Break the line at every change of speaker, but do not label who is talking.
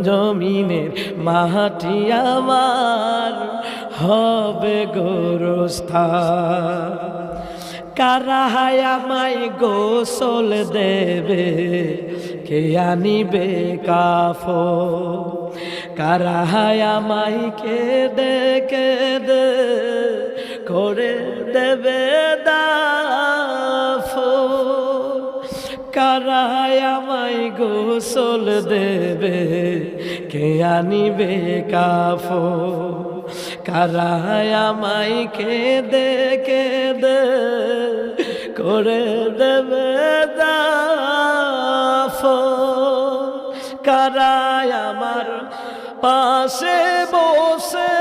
জমিনের মাটি আমার হবে গোরস্থান। কারা আমায় গোসল দেবে, কে আনিবে কাফন? কারা আমায় কেঁদে কেঁদে করে দেবে দাফন? কারা আমায় গোসল দেবে, কে আনিবে কাফন? কারা আমায় কেঁদে কেঁদে করে দেবে দাফন? কারা আমার পাশে বসে